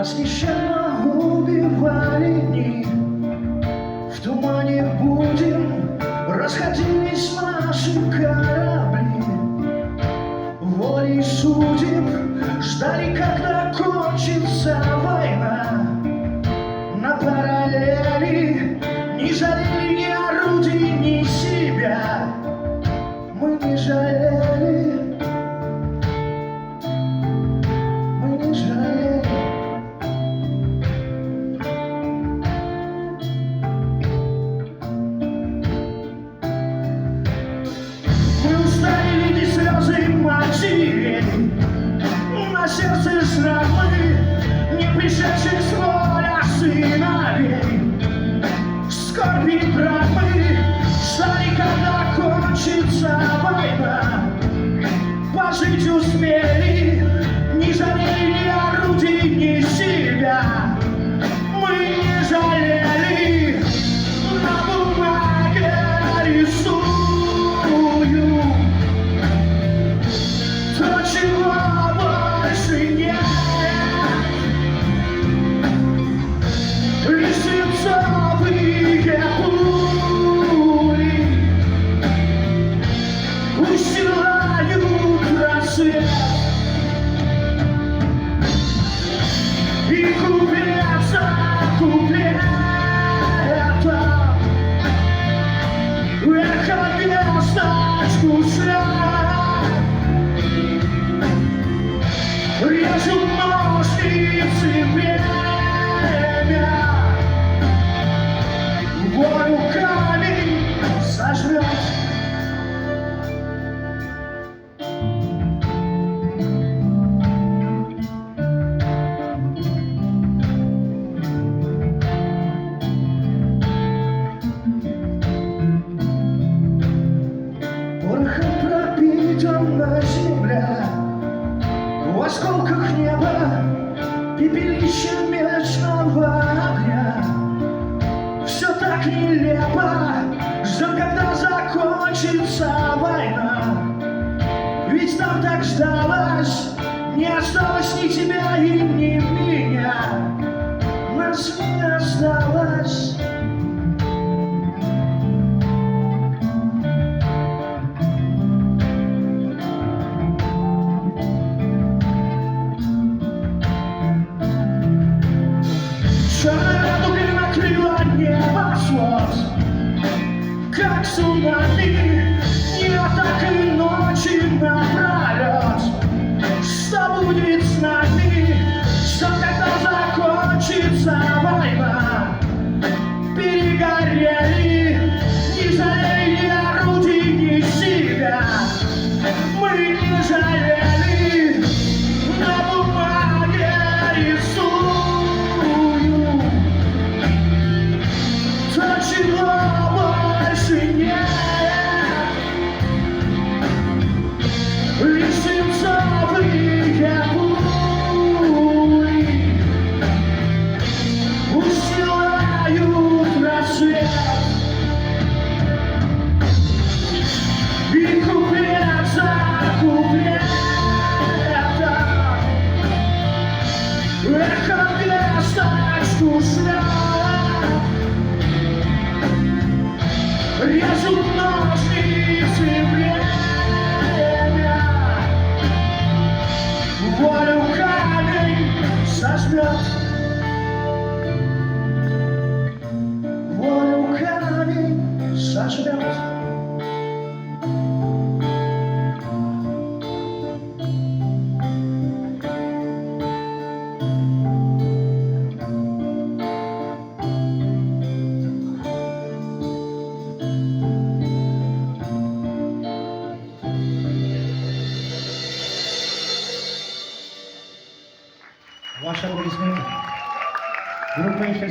Нас нещадно убивали дни, в тумане будем расходились наши корабли. Волей судеб ждали, когда кончится война. На параллели не жалели ни орудий, ни себя. Мы не жалели, мы не жалели. Мы устали видеть слезы матерей, на сердце шрамы не пришедших с воля сыновей. Скорби травмы ждали, когда кончится война. Пожить успели, не жалели ни орудий, ни себя. Мы не жалели, на бумаге рисую то, чего больше нет. Лишь свинцовые пули устилают рассвет, и куплет за куплетом эхо весточку шлет. Режут ножницы время, волю камень сожрет. Порохом пропитана земля, в осколках неба пепелище вечного огня. Все так нелепо, ждем, когда закончится война. Ведь нам так ждалось, не осталось ни тебя и ни меня. Нас не осталось. Черная туча накрыла небосвод, как цунами, не атакой ночи напролет. Что будет с нами, что когда закончится война? Перегорели, не жалели ни орудий, ни себя. Мы не жалели, на бумаге рисую то, чего больше нет. Лишь свинцовые пули устилают рассвет, и куплет за куплетом эхо весточку шлет. Режут ножницы время, волю камень сожмет. Волю камень сожмет. Ваши аплодисменты. Группа «Эхо»